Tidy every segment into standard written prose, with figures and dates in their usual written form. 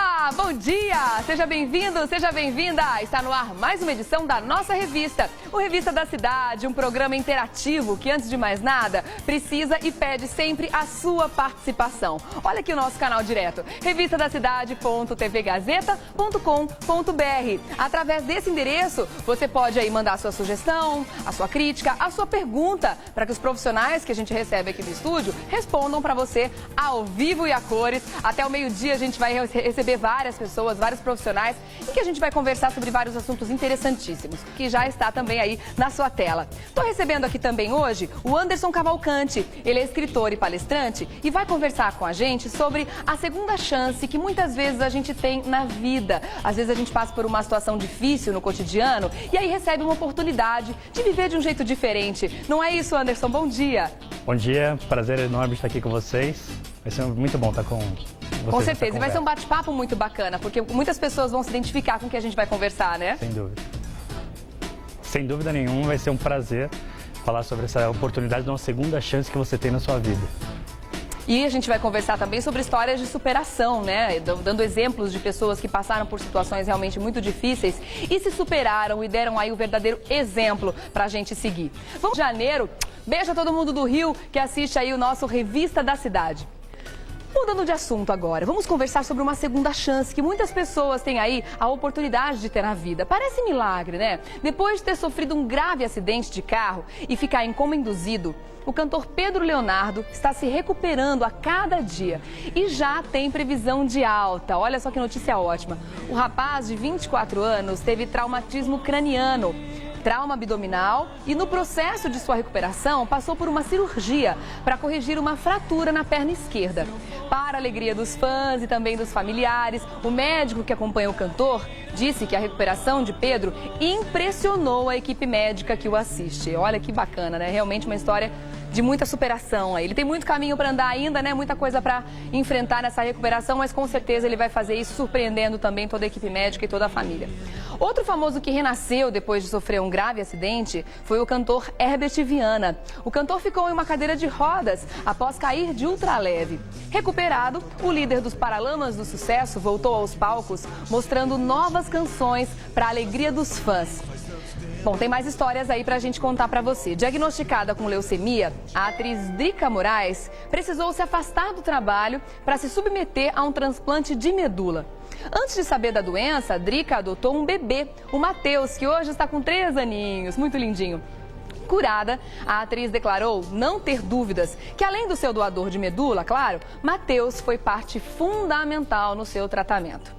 Olá, bom dia! Seja bem-vindo, seja bem-vinda! Está no ar mais uma edição da nossa revista, o Revista da Cidade, um programa interativo que, antes de mais nada, precisa e pede sempre a sua participação. Olha aqui o nosso canal direto, revistadacidade.tvgazeta.com.br. Através desse endereço, você pode aí mandar a sua sugestão, a sua crítica, a sua pergunta, para que os profissionais que a gente recebe aqui no estúdio respondam para você ao vivo e a cores. Até o meio-dia a gente vai receber várias pessoas, vários profissionais, e que a gente vai conversar sobre vários assuntos interessantíssimos, que já está também aí na sua tela. Estou recebendo aqui também hoje o Anderson Cavalcante. Ele é escritor e palestrante e vai conversar com a gente sobre a segunda chance que muitas vezes a gente tem na vida. Às vezes a gente passa por uma situação difícil no cotidiano e aí recebe uma oportunidade de viver de um jeito diferente. Não é isso, Anderson? Bom dia! Bom dia, prazer enorme estar aqui com vocês. Vai ser muito bom estar com vocês. Com certeza, e vai ser um bate-papo muito bacana, porque muitas pessoas vão se identificar com o que a gente vai conversar, né? Sem dúvida. Sem dúvida nenhuma, vai ser um prazer falar sobre essa oportunidade de uma segunda chance que você tem na sua vida. E a gente vai conversar também sobre histórias de superação, né? Dando exemplos de pessoas que passaram por situações realmente muito difíceis e se superaram e deram aí o verdadeiro exemplo pra gente seguir. Vamos de janeiro. Beijo a todo mundo do Rio que assiste aí o nosso Revista da Cidade. Mudando de assunto agora, vamos conversar sobre uma segunda chance que muitas pessoas têm aí a oportunidade de ter na vida. Parece milagre, né? Depois de ter sofrido um grave acidente de carro e ficar em coma induzido, o cantor Pedro Leonardo está se recuperando a cada dia e já tem previsão de alta. Olha só que notícia ótima. O rapaz de 24 anos teve traumatismo craniano, trauma abdominal e no processo de sua recuperação passou por uma cirurgia para corrigir uma fratura na perna esquerda. Para a alegria dos fãs e também dos familiares, o médico que acompanha o cantor disse que a recuperação de Pedro impressionou a equipe médica que o assiste. Olha que bacana, né? Realmente uma história de muita superação aí. Ele tem muito caminho para andar ainda, né? Muita coisa para enfrentar nessa recuperação, mas com certeza ele vai fazer isso surpreendendo também toda a equipe médica e toda a família. Outro famoso que renasceu depois de sofrer um grave acidente foi o cantor Herbert Viana. O cantor ficou em uma cadeira de rodas após cair de ultraleve. Recuperado, o líder dos Paralamas do Sucesso voltou aos palcos mostrando novas canções para a alegria dos fãs. Bom, tem mais histórias aí pra gente contar pra você. Diagnosticada com leucemia, a atriz Drica Moraes precisou se afastar do trabalho para se submeter a um transplante de medula. Antes de saber da doença, a Drica adotou um bebê, o Matheus, que hoje está com 3 aninhos, muito lindinho. Curada, a atriz declarou não ter dúvidas que, além do seu doador de medula, claro, Matheus foi parte fundamental no seu tratamento.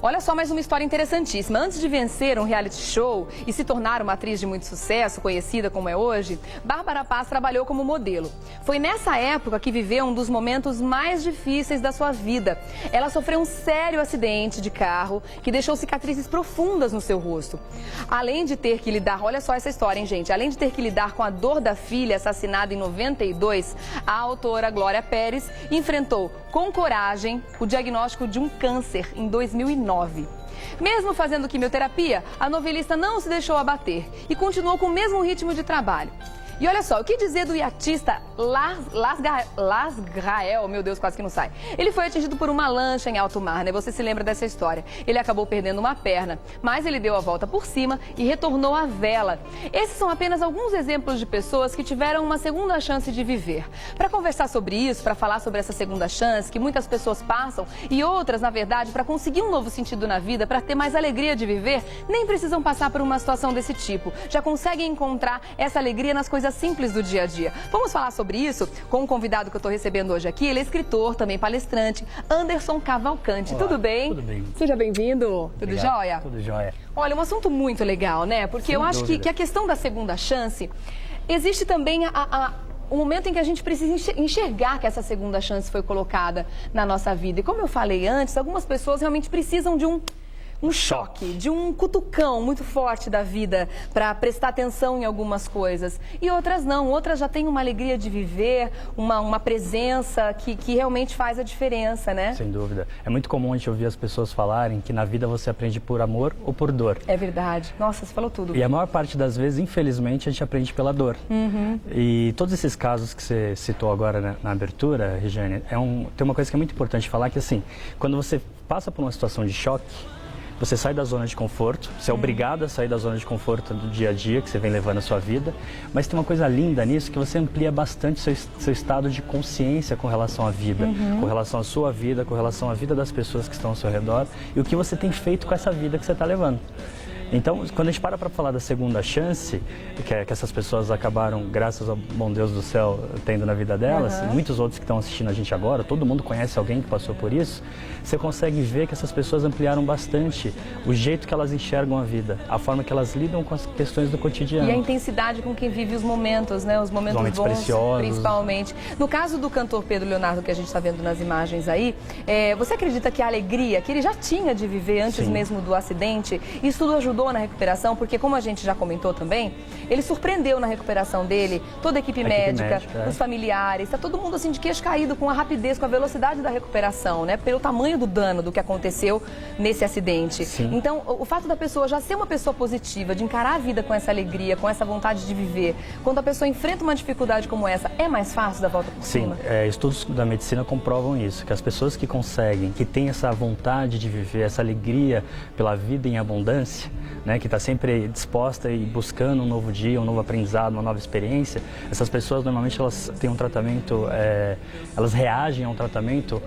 Olha só mais uma história interessantíssima. Antes de vencer um reality show e se tornar uma atriz de muito sucesso, conhecida como é hoje, Bárbara Paz trabalhou como modelo. Foi nessa época que viveu um dos momentos mais difíceis da sua vida. Ela sofreu um sério acidente de carro que deixou cicatrizes profundas no seu rosto. Além de ter que lidar, olha só essa história, hein, gente? Além de ter que lidar com a dor da filha assassinada em 92, a autora Glória Pérez enfrentou com coragem o diagnóstico de um câncer em 2009. Mesmo fazendo quimioterapia, a novelista não se deixou abater e continuou com o mesmo ritmo de trabalho. E olha só, o que dizer do iatista Lasgrael, meu Deus, quase que não sai. Ele foi atingido por uma lancha em alto mar, né? Você se lembra dessa história. Ele acabou perdendo uma perna, mas ele deu a volta por cima e retornou à vela. Esses são apenas alguns exemplos de pessoas que tiveram uma segunda chance de viver. Para conversar sobre isso, para falar sobre essa segunda chance que muitas pessoas passam e outras, na verdade, para conseguir um novo sentido na vida, para ter mais alegria de viver, nem precisam passar por uma situação desse tipo. Já conseguem encontrar essa alegria nas coisas simples do dia a dia. Vamos falar sobre isso com um convidado que eu estou recebendo hoje aqui. Ele é escritor, também palestrante, Anderson Cavalcante. Olá, tudo bem? Tudo bem. Seja bem-vindo. Tudo Obrigado. jóia? Tudo jóia. Olha, um assunto muito legal, né? Porque eu acho que a questão da segunda chance, existe também o momento em que a gente precisa enxergar que essa segunda chance foi colocada na nossa vida. E como eu falei antes, algumas pessoas realmente precisam de um um choque, de um cutucão muito forte da vida para prestar atenção em algumas coisas. E outras não, outras já têm uma alegria de viver, uma presença que realmente faz a diferença, né? Sem dúvida. É muito comum a gente ouvir as pessoas falarem que na vida você aprende por amor ou por dor. É verdade. Nossa, você falou tudo. E a maior parte das vezes, infelizmente, a gente aprende pela dor. E todos esses casos que você citou agora, né, na abertura, Regiane, tem uma coisa que é muito importante falar, que assim, quando você passa por uma situação de choque, você sai da zona de conforto, você é obrigado a sair da zona de conforto do dia a dia que você vem levando a sua vida, mas tem uma coisa linda nisso, que você amplia bastante seu estado de consciência com relação à vida, com relação à sua vida, com relação à vida das pessoas que estão ao seu redor e o que você tem feito com essa vida que você está levando. Então, quando a gente para falar da segunda chance, que essas pessoas acabaram, graças ao bom Deus do céu, tendo na vida delas, e muitos outros que estão assistindo a gente agora, todo mundo conhece alguém que passou por isso, você consegue ver que essas pessoas ampliaram bastante o jeito que elas enxergam a vida, a forma que elas lidam com as questões do cotidiano. E a intensidade com que vive os momentos, né? Os momentos bons, preciosos. Principalmente. No caso do cantor Pedro Leonardo, que a gente está vendo nas imagens aí, você acredita que a alegria que ele já tinha de viver antes mesmo do acidente, isso tudo ajudou na recuperação? Porque, como a gente já comentou também, ele surpreendeu na recuperação dele toda a equipe médica, os familiares, está todo mundo assim de queixo caído com a rapidez, com a velocidade da recuperação, né? Pelo tamanho do dano do que aconteceu nesse acidente. Sim. Então, o fato da pessoa já ser uma pessoa positiva, de encarar a vida com essa alegria, com essa vontade de viver, quando a pessoa enfrenta uma dificuldade como essa, é mais fácil dar volta por cima? Sim, estudos da medicina comprovam isso, que as pessoas que conseguem, que têm essa vontade de viver, essa alegria pela vida em abundância, né, que está sempre disposta e buscando um novo dia, um novo aprendizado, uma nova experiência, essas pessoas normalmente elas têm um tratamento, elas reagem a um tratamento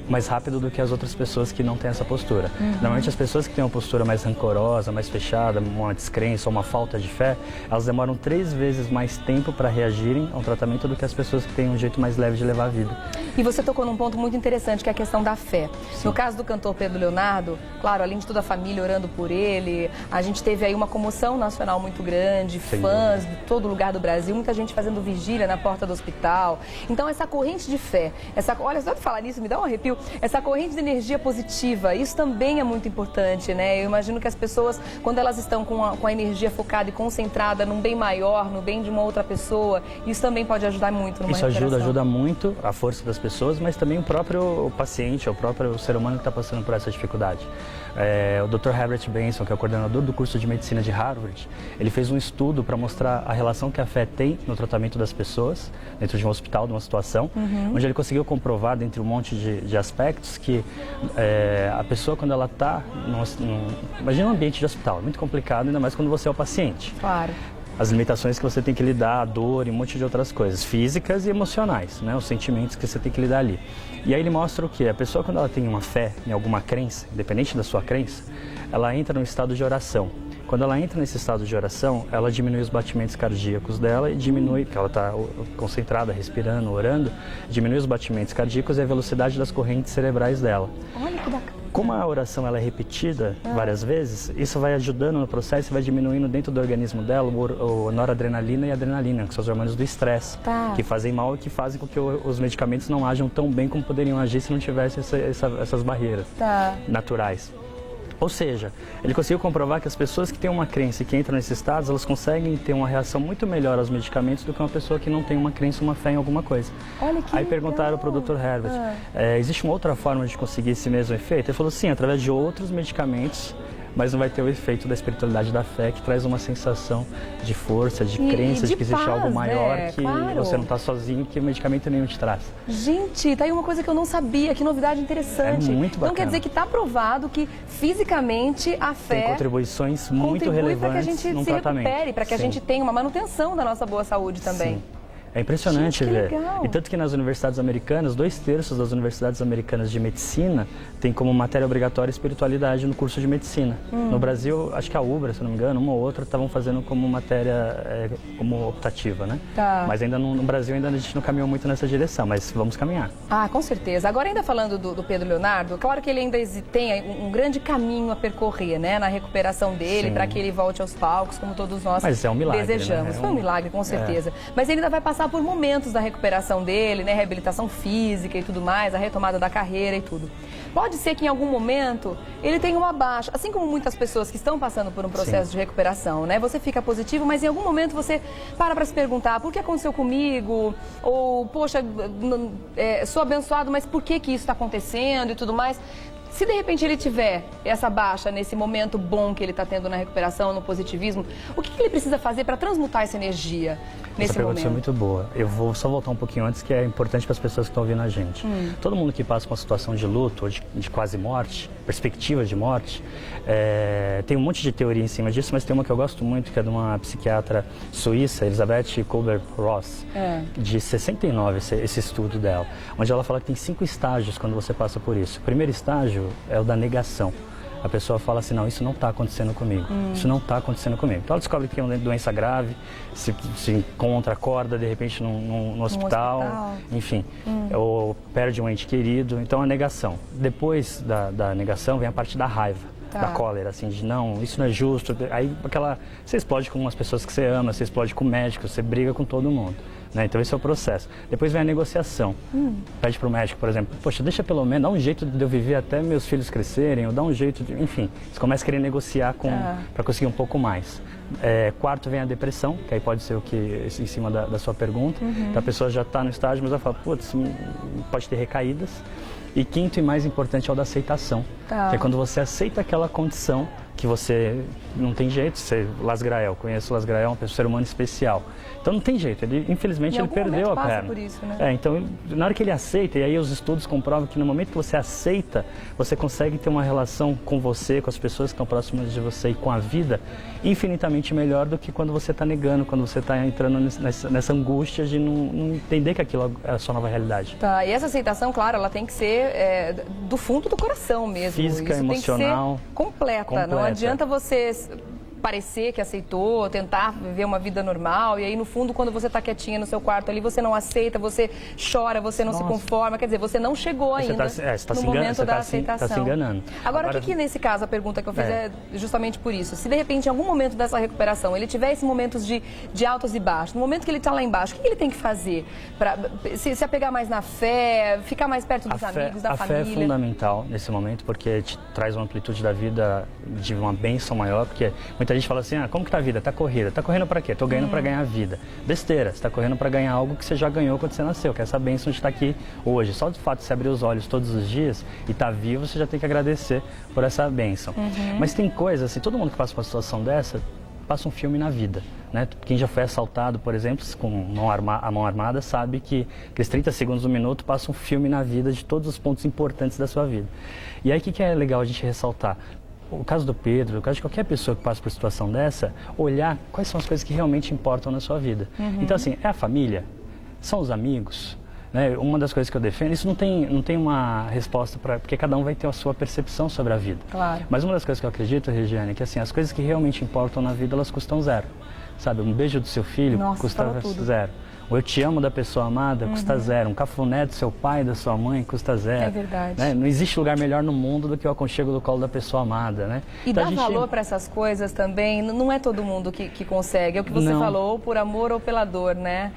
mais rápido do que as outras pessoas que não têm essa postura. Normalmente as pessoas que têm uma postura mais rancorosa, mais fechada, uma descrença ou uma falta de fé, elas demoram 3 vezes mais tempo para reagirem ao tratamento do que as pessoas que têm um jeito mais leve de levar a vida. E você tocou num ponto muito interessante, que é a questão da fé. Sim. No caso do cantor Pedro Leonardo, claro, além de toda a família orando por ele, a gente teve aí uma comoção nacional muito grande, fãs de todo lugar do Brasil, muita gente fazendo vigília na porta do hospital. Então essa corrente de fé, olha, só de falar nisso me dá um arrepio, essa corrente de energia positiva, isso também é muito importante, né? Eu imagino que as pessoas, quando elas estão com a energia focada e concentrada num bem maior, no bem de uma outra pessoa, isso também pode ajudar muito numa recuperação. Isso ajuda muito a força das pessoas, mas também o próprio paciente, o próprio ser humano que está passando por essa dificuldade. O Dr. Herbert Benson, que é o coordenador do curso de medicina de Harvard, ele fez um estudo para mostrar a relação que a fé tem no tratamento das pessoas, dentro de um hospital, de uma situação, onde ele conseguiu comprovar, dentre um monte de aspectos, que a pessoa, quando ela está imagina um ambiente de hospital, é muito complicado, ainda mais quando você é o paciente. Claro. As limitações que você tem que lidar, a dor e um monte de outras coisas, físicas e emocionais, né? Os sentimentos que você tem que lidar ali. E aí ele mostra o quê? A pessoa, quando ela tem uma fé em alguma crença, independente da sua crença, ela entra num estado de oração. Quando ela entra nesse estado de oração, ela diminui os batimentos cardíacos dela e diminui, porque ela está concentrada, respirando, orando, diminui os batimentos cardíacos e a velocidade das correntes cerebrais dela. Olha que bacana. Como a oração ela é repetida várias vezes, isso vai ajudando no processo e vai diminuindo dentro do organismo dela o noradrenalina e a adrenalina, que são os hormônios do estresse, que fazem mal e que fazem com que os medicamentos não ajam tão bem como poderiam agir se não tivesse essas barreiras naturais. Ou seja, ele conseguiu comprovar que as pessoas que têm uma crença e que entram nesses estados, elas conseguem ter uma reação muito melhor aos medicamentos do que uma pessoa que não tem uma crença, uma fé em alguma coisa. Olha que Aí perguntaram para o Dr. Herbert, existe uma outra forma de conseguir esse mesmo efeito? Ele falou, sim, através de outros medicamentos, mas não vai ter o efeito da espiritualidade da fé, que traz uma sensação de força, de crença, de que existe algo maior, que você não está sozinho, que medicamento nenhum te traz. Gente, tá aí uma coisa que eu não sabia, que novidade interessante. É muito bacana. Então quer dizer que está provado que fisicamente a fé tem contribuições muito relevantes no tratamento. Para que a gente se recupere, para que a gente tenha uma manutenção da nossa boa saúde também. Sim. É impressionante ver. Legal. E tanto que nas universidades americanas, 2/3 das universidades americanas de medicina tem como matéria obrigatória espiritualidade no curso de medicina. No Brasil, acho que a UBRA, se não me engano, uma ou outra estavam fazendo como matéria como optativa, né? Mas ainda no Brasil ainda a gente não caminhou muito nessa direção, mas vamos caminhar. Ah, com certeza. Agora ainda falando do Pedro Leonardo, claro que ele ainda tem um grande caminho a percorrer, né? Na recuperação dele, para que ele volte aos palcos, como todos nós mas é um milagre, desejamos. né? Foi um milagre, com certeza. Mas ele ainda vai passar passar por momentos da recuperação dele, né? Reabilitação física e tudo mais, a retomada da carreira e tudo. Pode ser que em algum momento ele tenha uma baixa, assim como muitas pessoas que estão passando por um processo de recuperação, né? Você fica positivo, mas em algum momento você para se perguntar por que aconteceu comigo? Ou, poxa, sou abençoado, mas por que isso está acontecendo e tudo mais? Se de repente ele tiver essa baixa nesse momento bom que ele está tendo na recuperação, no positivismo, o que ele precisa fazer para transmutar essa energia nesse momento? Essa pergunta é muito boa. Eu vou só voltar um pouquinho antes, que é importante para as pessoas que estão ouvindo a gente. Todo mundo que passa por uma situação de luto ou de quase morte, perspectiva de morte, tem um monte de teoria em cima disso, mas tem uma que eu gosto muito, que é de uma psiquiatra suíça, Elizabeth Kubler-Ross, de 69, esse estudo dela, onde ela fala que tem 5 estágios quando você passa por isso. O primeiro estágio é o da negação. A pessoa fala assim, não, isso não está acontecendo comigo, isso não está acontecendo comigo. Então ela descobre que é uma doença grave, se encontra, acorda de repente no hospital, enfim, ou perde um ente querido, então a negação. Depois da negação vem a parte da raiva, da cólera, assim, de não, isso não é justo, aí você explode com umas pessoas que você ama, você explode com o médico, você briga com todo mundo. Né? Então esse é o processo. Depois vem a negociação. Pede para o médico, por exemplo, poxa, deixa pelo menos, dá um jeito de eu viver até meus filhos crescerem, ou dá um jeito de, enfim, você começa a querer negociar para conseguir um pouco mais. Quarto vem a depressão, que aí pode ser o que, em cima da sua pergunta, então a pessoa já está no estágio, mas ela fala, putz, pode ter recaídas. E quinto e mais importante é o da aceitação, que é quando você aceita aquela condição que você não tem jeito, Lasgrael, conheço o Lasgrael, é um ser humano especial. Então não tem jeito, infelizmente ele perdeu a perna. Por isso, né? Então na hora que ele aceita, e aí os estudos comprovam que no momento que você aceita, você consegue ter uma relação com você, com as pessoas que estão próximas de você e com a vida, infinitamente melhor do que quando você está negando, quando você está entrando nessa angústia de não entender que aquilo é a sua nova realidade. Tá, e essa aceitação, claro, ela tem que ser do fundo do coração mesmo. Física, isso emocional. Tem que ser completa. Não adianta você parecer que aceitou, tentar viver uma vida normal e aí no fundo quando você está quietinha no seu quarto ali você não aceita, você chora, você não se conforma, quer dizer, você não chegou ainda no momento da aceitação. Está se enganando. Agora, o que nesse caso, a pergunta que eu fiz é justamente por isso, se de repente em algum momento dessa recuperação ele tiver esses momentos de altos e baixos, no momento que ele está lá embaixo, o que ele tem que fazer para se apegar mais na fé, ficar mais perto dos amigos, da família? A fé é fundamental nesse momento porque te traz uma amplitude da vida de uma bênção maior, porque muita gente fala assim, como que tá a vida? Tá corrida. Tá correndo para quê? Tô ganhando para ganhar a vida. Besteira, você tá correndo para ganhar algo que você já ganhou quando você nasceu, que é essa bênção de estar aqui hoje. Só do fato de você abrir os olhos todos os dias e estar vivo, você já tem que agradecer por essa bênção. Mas tem coisas, assim, todo mundo que passa por uma situação dessa, passa um filme na vida. Né? Quem já foi assaltado, por exemplo, com a mão armada, sabe que aqueles 30 segundos, 1 minuto, passa um filme na vida de todos os pontos importantes da sua vida. E aí o que é legal a gente ressaltar? O caso do Pedro, o caso de qualquer pessoa que passa por situação dessa, olhar quais são as coisas que realmente importam na sua vida. Então, assim, é a família, são os amigos, né? Uma das coisas que eu defendo, isso não tem uma resposta porque cada um vai ter a sua percepção sobre a vida. Claro. Mas uma das coisas que eu acredito, Regiane, é que assim, as coisas que realmente importam na vida, elas custam zero. Sabe, um beijo do seu filho custa zero. O eu te amo da pessoa amada custa zero. Um cafuné do seu pai, da sua mãe, custa zero. É verdade. Né? Não existe lugar melhor no mundo do que o aconchego do colo da pessoa amada, né? E então, dar valor para essas coisas também, não é todo mundo que consegue. É o que você falou, ou por amor ou pela dor, né?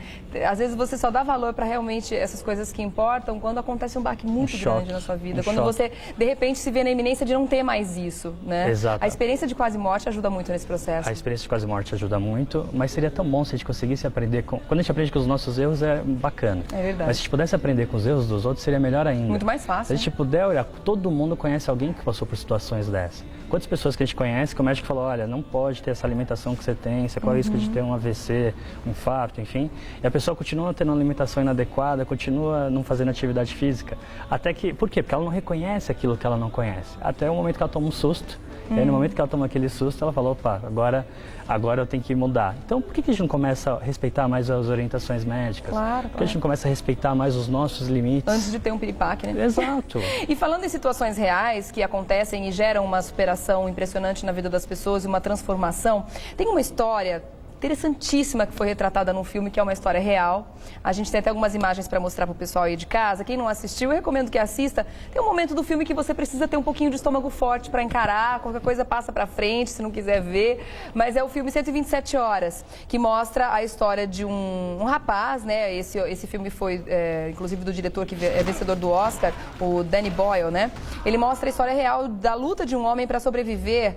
Às vezes você só dá valor para realmente essas coisas que importam quando acontece um baque muito grande na sua vida. Quando você, de repente, se vê na iminência de não ter mais isso, né? Exato. A experiência de quase morte ajuda muito nesse processo. A experiência de quase morte ajuda muito, mas seria tão bom se a gente conseguisse aprender com... Quando a gente aprende com os nossos erros, é bacana. É verdade. Mas se a gente pudesse aprender com os erros dos outros, seria melhor ainda. Muito mais fácil. Se a gente puder olhar, todo mundo conhece alguém que passou por situações dessas. Quantas pessoas que a gente conhece que o médico falou, olha, não pode ter essa alimentação que você tem, você corre o risco de ter um AVC, um infarto, enfim. E a pessoa continua tendo uma alimentação inadequada, continua não fazendo atividade física. Até que, por quê? Porque ela não reconhece aquilo que ela não conhece. Até o momento que ela toma um susto. E aí, no momento que ela toma aquele susto, ela fala, opa, agora eu tenho que mudar. Então, por que a gente não começa a respeitar mais as orientações médicas? Claro. Por que a gente não começa a respeitar mais os nossos limites? Antes de ter um piripaque, né? Exato. E falando em situações reais que acontecem e geram uma superação impressionante na vida das pessoas e uma transformação, tem uma história interessantíssima que foi retratada num filme que é uma história real. A gente tem até algumas imagens para mostrar para o pessoal aí de casa. Quem não assistiu, eu recomendo que assista. Tem um momento do filme que você precisa ter um pouquinho de estômago forte para encarar, qualquer coisa passa para frente, se não quiser ver. Mas é o filme 127 Horas, que mostra a história de um rapaz, né? Esse filme foi, inclusive, do diretor que é vencedor do Oscar, o Danny Boyle, né? Ele mostra a história real da luta de um homem para sobreviver.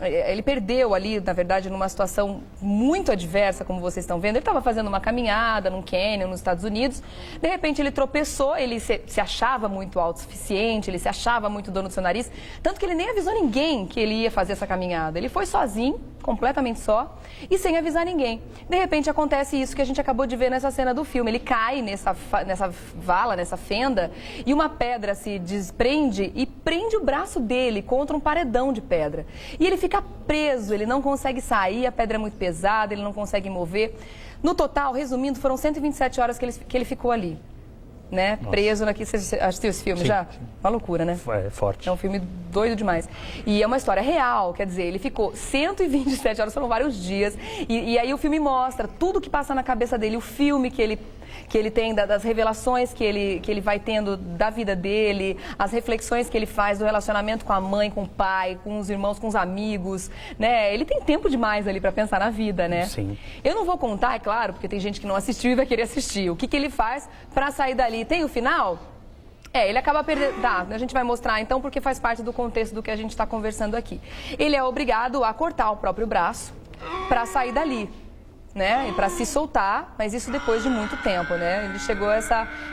Ele perdeu ali, na verdade, numa situação muito adversa, como vocês estão vendo. Ele estava fazendo uma caminhada num canyon nos Estados Unidos. De repente, ele tropeçou, ele se achava muito autossuficiente, ele se achava muito dono do seu nariz. Tanto que ele nem avisou ninguém que ele ia fazer essa caminhada. Ele foi sozinho, completamente só, e sem avisar ninguém. De repente, acontece isso que a gente acabou de ver nessa cena do filme. Ele cai nessa vala, nessa fenda, e uma pedra se desprende e prende o braço dele contra um paredão de pedra. E ele fica preso, ele não consegue sair, a pedra é muito pesada, ele não consegue mover. No total, resumindo, foram 127 horas que ele ficou ali, né? Preso naquele... Você assistiu esse filme? Sim, já? Sim. Uma loucura, né? É forte. É um filme doido demais. E é uma história real, quer dizer, ele ficou 127 horas, foram vários dias. E aí o filme mostra tudo que passa na cabeça dele, o filme que ele tem, das revelações que ele vai tendo da vida dele, as reflexões que ele faz do relacionamento com a mãe, com o pai, com os irmãos, com os amigos, né? Ele tem tempo demais ali para pensar na vida, né? Sim. Eu não vou contar, é claro, porque tem gente que não assistiu e vai querer assistir. O que ele faz para sair dali? Tem o final? Ele acaba perdendo... Tá, a gente vai mostrar então, porque faz parte do contexto do que a gente está conversando aqui. Ele é obrigado a cortar o próprio braço para sair dali, né? E para se soltar, mas isso depois de muito tempo, né? Ele chegou a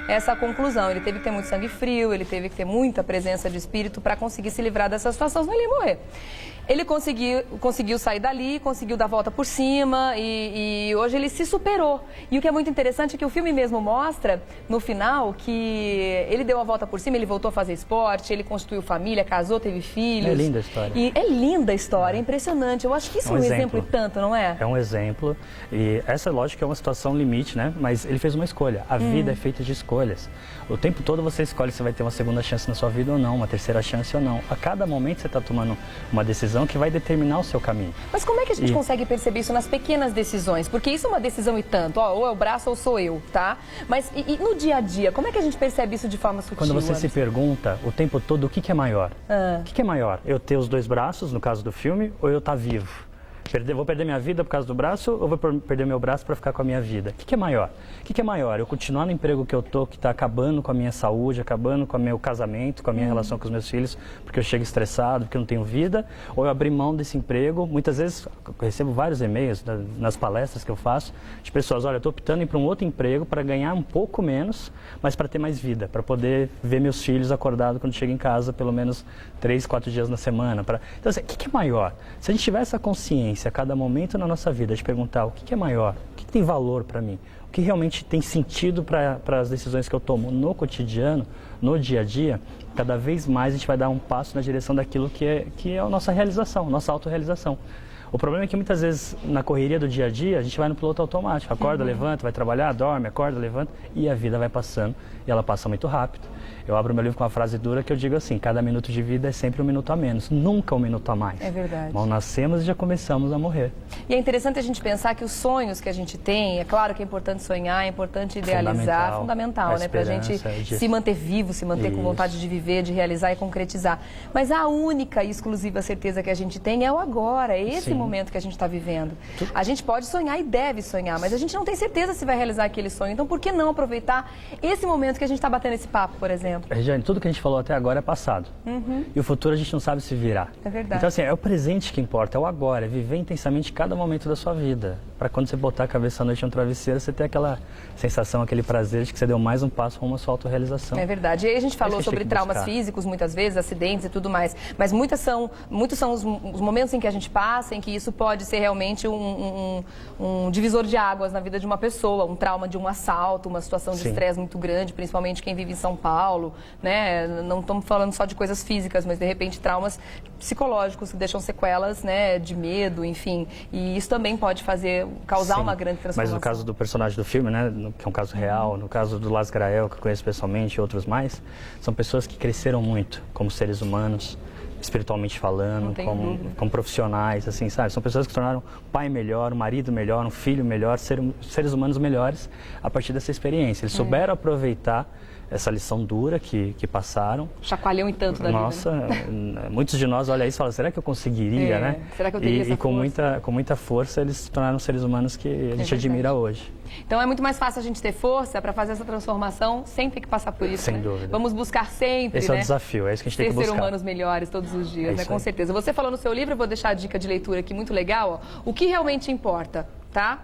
essa conclusão. Ele teve que ter muito sangue frio, ele teve que ter muita presença de espírito para conseguir se livrar dessa situação, senão ele ia morrer. Ele conseguiu sair dali, conseguiu dar a volta por cima e hoje ele se superou. E o que é muito interessante é que o filme mesmo mostra, no final, que ele deu a volta por cima, ele voltou a fazer esporte, ele constituiu família, casou, teve filhos. É linda a história. E é linda a história, é impressionante. Eu acho que isso é um exemplo e tanto, não é? É um exemplo. E essa, lógico, é uma situação limite, né? Mas ele fez uma escolha. A vida é feita de escolhas. O tempo todo você escolhe se vai ter uma segunda chance na sua vida ou não, uma terceira chance ou não. A cada momento você está tomando uma decisão que vai determinar o seu caminho. Mas como é que a gente consegue perceber isso nas pequenas decisões? Porque isso é uma decisão e tanto, ou é o braço ou sou eu, tá? Mas e no dia a dia, como é que a gente percebe isso de forma sutil? Quando você se pergunta o tempo todo o que é maior? O que é maior? Eu ter os dois braços, no caso do filme, ou eu estar vivo? Vou perder minha vida por causa do braço ou vou perder meu braço para ficar com a minha vida? O que é maior? O que é maior? Eu continuar no emprego que eu tô, que está acabando com a minha saúde, acabando com o meu casamento, com a minha relação com os meus filhos, porque eu chego estressado, porque eu não tenho vida? Ou eu abrir mão desse emprego? Muitas vezes eu recebo vários e-mails nas palestras que eu faço de pessoas, olha, eu estou optando em ir para um outro emprego para ganhar um pouco menos, mas para ter mais vida, para poder ver meus filhos acordados quando chego em casa pelo menos 3, 4 dias na semana. Então, assim, o que é maior? Se a gente tiver essa consciência a cada momento na nossa vida de perguntar o que é maior, o que tem valor para mim, o que realmente tem sentido para as decisões que eu tomo no cotidiano, no dia a dia, cada vez mais a gente vai dar um passo na direção daquilo que é a nossa realização, nossa autorrealização. O problema é que muitas vezes na correria do dia a dia a gente vai no piloto automático, acorda, levanta, vai trabalhar, dorme, acorda, levanta e a vida vai passando e ela passa muito rápido. Eu abro meu livro com uma frase dura que eu digo assim, cada minuto de vida é sempre um minuto a menos, nunca um minuto a mais. É verdade. Mal nascemos e já começamos a morrer. E é interessante a gente pensar que os sonhos que a gente tem, é claro que é importante sonhar, é importante idealizar, fundamental, né? Pra gente se manter vivo, se manter com vontade de viver, de realizar e concretizar. Mas a única e exclusiva certeza que a gente tem é o agora, é esse momento que a gente está vivendo. A gente pode sonhar e deve sonhar, mas a gente não tem certeza se vai realizar aquele sonho. Então por que não aproveitar esse momento que a gente está batendo esse papo, por exemplo? Regiane, tudo que a gente falou até agora é passado. E o futuro a gente não sabe se virá. É verdade. Então, assim, é o presente que importa, é o agora, é viver intensamente cada momento da sua vida. Para quando você botar a cabeça à noite no travesseiro, você ter aquela sensação, aquele prazer de que você deu mais um passo rumo à sua autorrealização. É verdade. E aí a gente falou sobre traumas físicos, muitas vezes, acidentes e tudo mais. Mas muitos são os momentos em que a gente passa, em que isso pode ser realmente um divisor de águas na vida de uma pessoa. Um trauma de um assalto, uma situação de estresse muito grande, principalmente quem vive em São Paulo, né? Não estamos falando só de coisas físicas, mas de repente traumas psicológicos que deixam sequelas, né? De medo, enfim. E isso também pode causar uma grande transformação. Mas no caso do personagem do filme, né? Que é um caso real, no caso do Las Grael, que eu conheço pessoalmente, e outros mais, são pessoas que cresceram muito como seres humanos, espiritualmente falando, dúvida. como profissionais, assim, sabe? São pessoas que se tornaram um pai melhor, um marido melhor, um filho melhor, seres humanos melhores a partir dessa experiência. Eles souberam aproveitar essa lição dura que passaram. Chacoalhão e tanto da Nossa, vida, né? muitos de nós olham isso e falam, será que eu conseguiria, né? Será que eu teria essa e com força? com muita força eles se tornaram seres humanos que a gente admira hoje. Então é muito mais fácil a gente ter força para fazer essa transformação sem ter que passar por isso, Sem né? dúvida. Vamos buscar sempre, Esse né? é o desafio, é isso que a gente tem que Ser buscar. humanos melhores todos os dias, né? isso Com aí. certeza. Você falou no seu livro, eu vou deixar a dica de leitura aqui muito legal, ó. O que realmente importa, tá?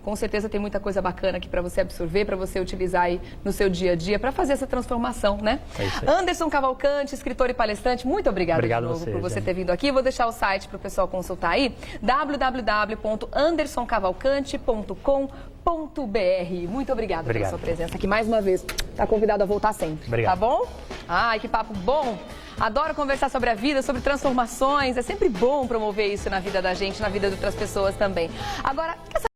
Com certeza tem muita coisa bacana aqui para você absorver, para você utilizar aí no seu dia a dia, para fazer essa transformação, né? É isso aí. Anderson Cavalcante, escritor e palestrante, muito obrigada Obrigado de novo você, por você Jane. ter vindo aqui. Vou deixar o site para o pessoal consultar aí, www.andersoncavalcante.com.br. Muito obrigada pela sua presença aqui mais uma vez. Está convidado a voltar sempre, Obrigado. tá bom? Ai, que papo bom! Adoro conversar sobre a vida, sobre transformações. É sempre bom promover isso na vida da gente, na vida de outras pessoas também. Agora, quer saber?